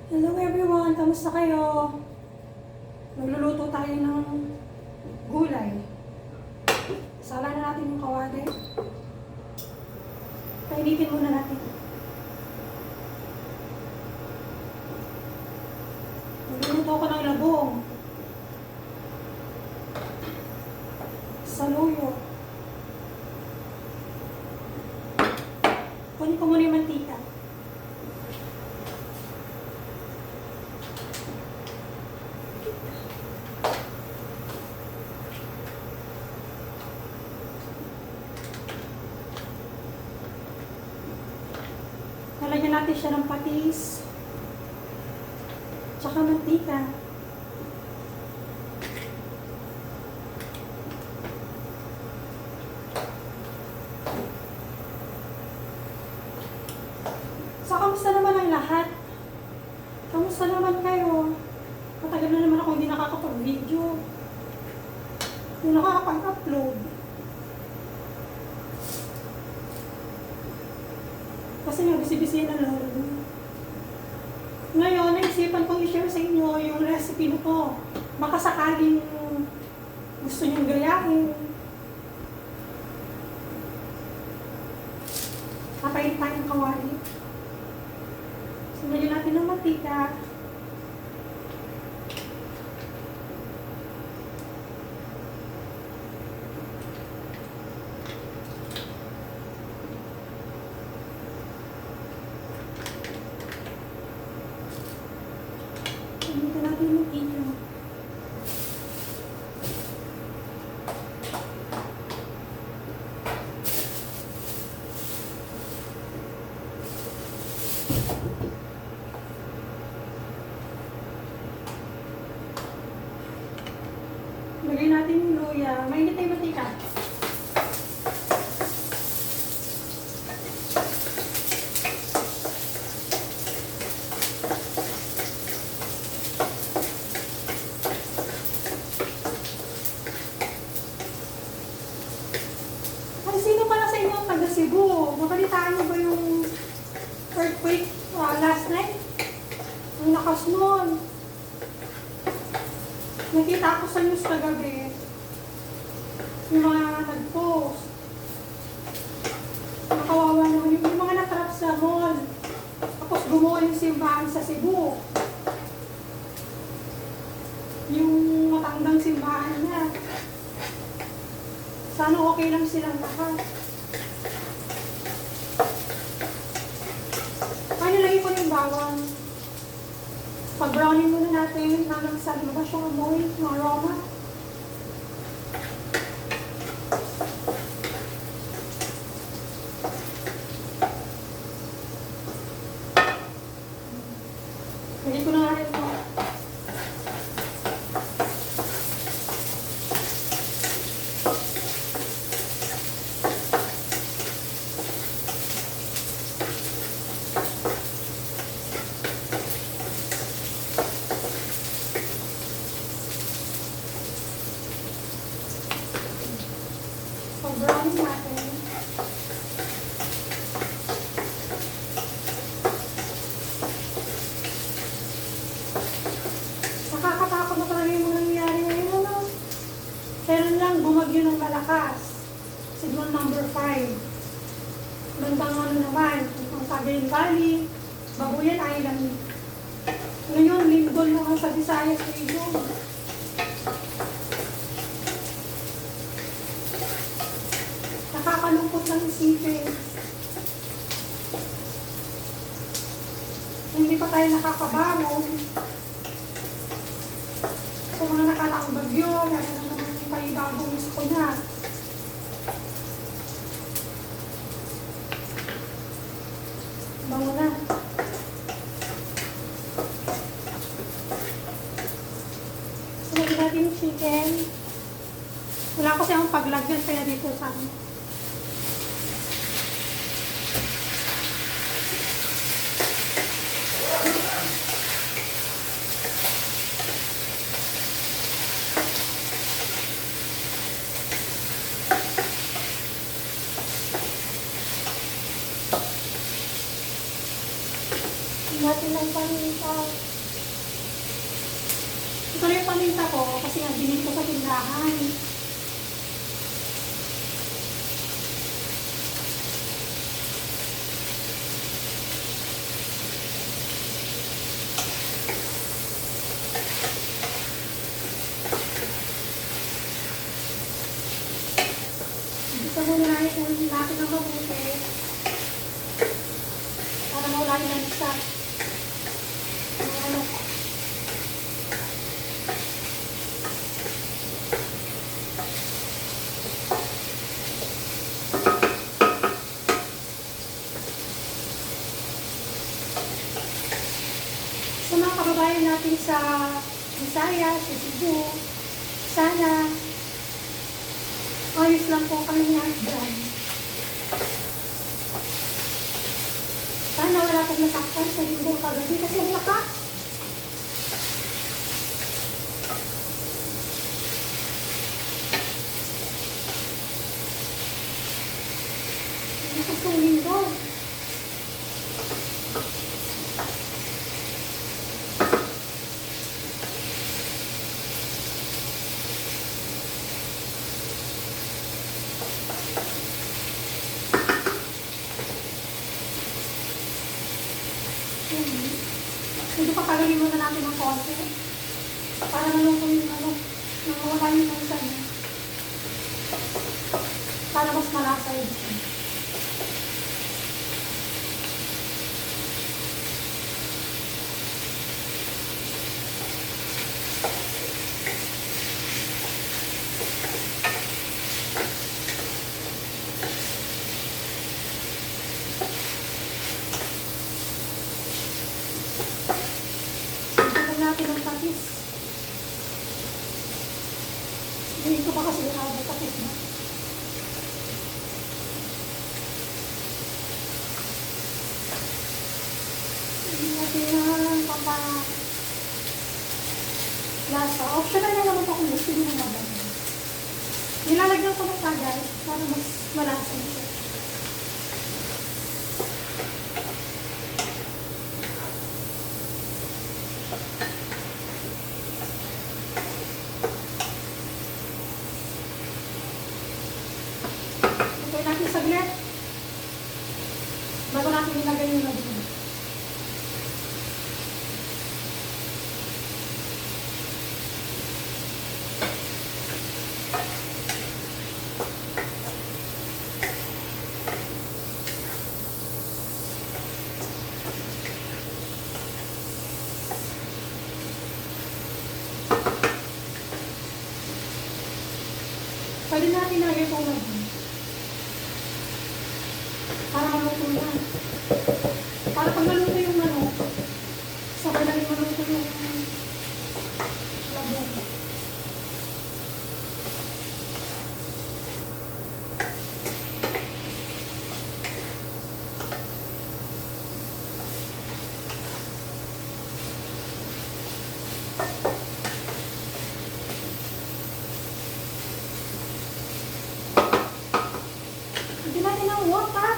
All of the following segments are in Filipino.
Hello everyone! Kamusta kayo? Magluluto tayo ng gulay. Sala na natin yung kawali. Painitin muna natin. Magluluto ko ng labong. Saluyo. Kunin ko muna yung mantika. Lalagyan natin siya ng patis, tsaka mantika. So, kamusta naman ang lahat? Kamusta naman kayo? Matagal na naman ako hindi nakakapag-video. Hindi nakakapag-upload. Kasi nga, busy-busy na lalo. Ngayon, naisipan kong i-share sa inyo yung recipe na to. Baka sakaling gusto niyong gayahin. Kapain tayong kawali. Sinagyan natin ng mantika. Dito natin yung mantika. Lagay natin yung luya. Mainit na yung mantika. Ay, sino pala sa inyo ang taga Cebu? Mabalitaan niyo ba yung earthquake last night? Ang lakas nun. Nakita ko sa news kagabi, yung mga nag-post. Nakawawa naman yung mga natrap sa mall. Tapos gumawa yung simbahan sa Cebu. Yung matandang simbahan niya. Sana okay lang silang lahat. Ay, nilagay ko yung bawang. Pag-browning muna natin hanggang sa lumabas yung amoy, yung aroma. Lagyan ko na nga rin ito. Pag-browning natin. Nakakatakot na talaga yung mga nangyayari ngayon, ano? Kailan lang bumagyo ng malakas. Signal number 5. Bandang ano naman, ang Cagayan Valley, Babuyan Island. Ngayon, Lindol naman sa Visayas region. Nakakalungkot lang isipin. Hindi pa tayo nakakabangon. Sa mga nakalaang bagyo, lalo na naman yung paibagong gusto na. Bango na. Sunod natin yung chicken. Wala kasi akong paglagyan kaya dito sa akin. natin ng paminta. Ito na yung paminta ko kasi nga binili ko sa tindahan. Gusto muna natin ng mabuti para mawala yung lansa. Ano? Sa mga kababayan natin sa Visayas, sa Cebu, sana ayos lang po kami lahat dyan. Sana wala pong nasaktan sa linggong kagabi kasi ang lakas. Ang lakas ng linggo. Medyo papagalin muna natin ng konti para malungkot yung nawala yung lansa niya. Para mas malasa yun siya. Natin ang patis. Hindi ko pa kasi nakawag patis na. Hindi natin ang lasa. Optional na naman pa kung gusto nyo na mabagay. Nilalagyan ko ng tagal para mas malasa siya. Natin saglit bago natin nilagay yung lagyan. Pwede natin nilagay itong lagyan para maluto na. Para pag maluto yung manok, sabay na rin maluto yung lagyan. Hindi natin ang wok ha.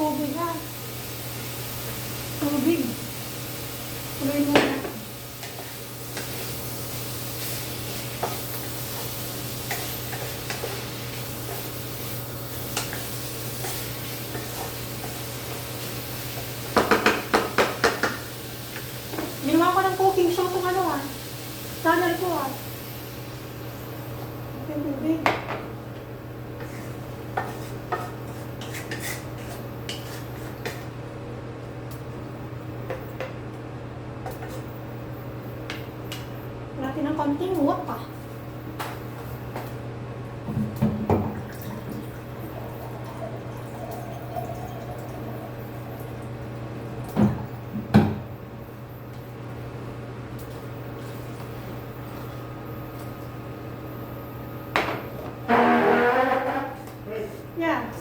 Tubig ha. Tubig. Tuloy mo na. Ginawa ko ng cooking show itong ano ha. Channel ko ha. Ito yung tubig. Natin ng konting wok pa. Yes.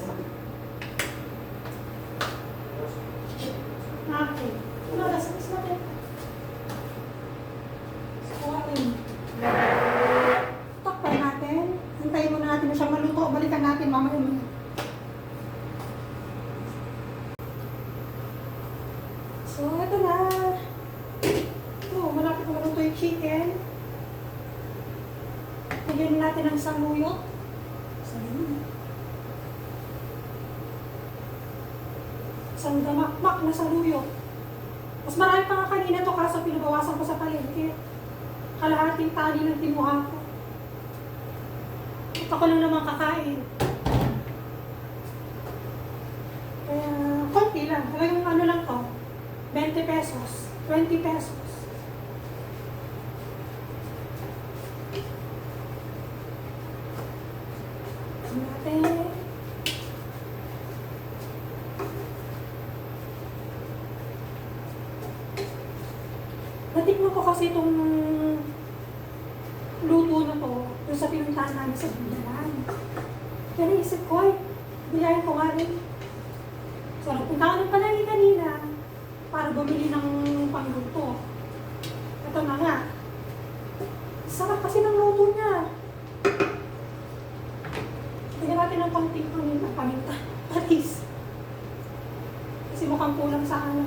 So, ito na. Oh, malapit na maluto yung chicken. Lagyan natin ng saluyot. Isang damakmak na saluyot. Mas marami pa nga kanina to kaso pinabawasan ko sa palengke. Kalahating tali ng timuha ko. At ako lang naman kakain. Kaya, konti lang. Talagang ano lang to. 20 pesos. 20 pesos. Natin. Natikman ko kasi itong luto na to doon sa pinuntahan namin sa Budalan. Kaya naisip ko ay, bilayan ko nga rin. So, nagpunta ko ng palagi kanina para bumili ng pangluto. Ito na nga. Sarap kasi ng luto niya. Tignan natin ng konting paminta. Patis. Kasi mukhang kulang sa ano.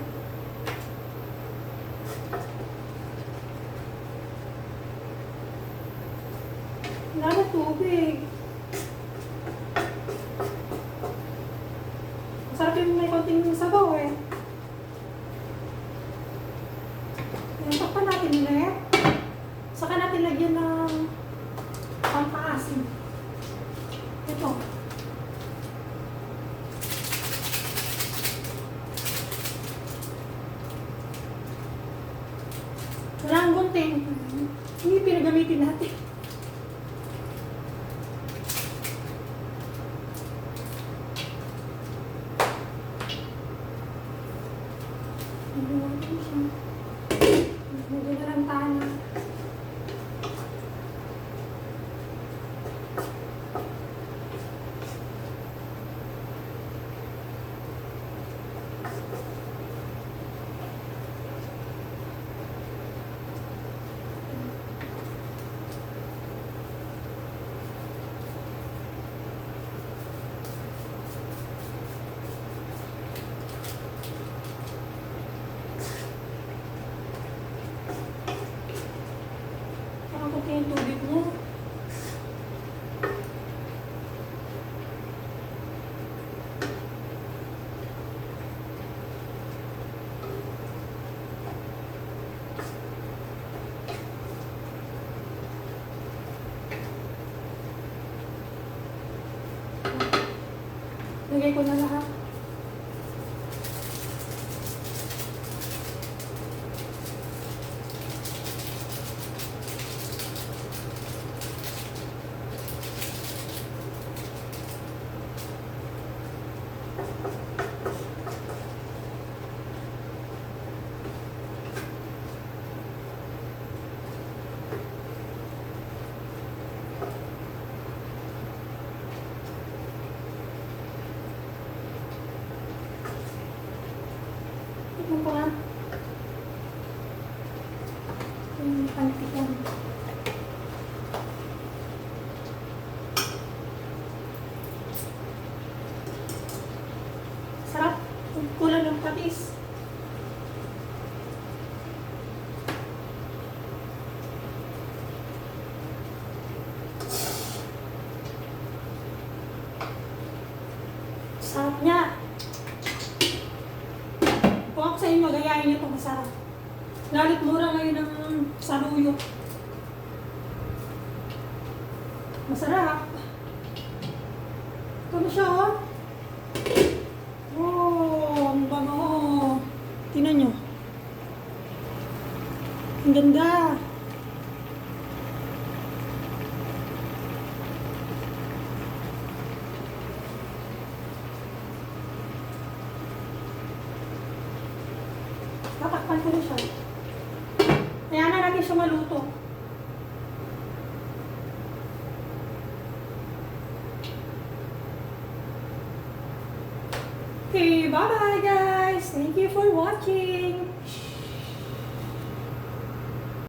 Wala na tubig. Masarap yung may konting sabaw eh. Yan, takpan natin ulit. Saka natin lagyan ng pampaasim. Ito. Walang gunting. Hindi pinagamitin natin. Medyo nalantahan na. Yung tubig mo. Lagay ko na lahat. Tignan ko nga. Yung pantikan. Sarap. Kulang ng patis. Sarap niya. Kung ako sa inyo, magayain niyo itong masarap. Lalit mura ngayon ng saluyot. Masarap. Ito na siya, oh. Oh, ang bango. Tingnan nyo. Ang ganda. Tatakpan ko na siya. Kaya na natin siya maluto. Okay, bye-bye guys! Thank you for watching!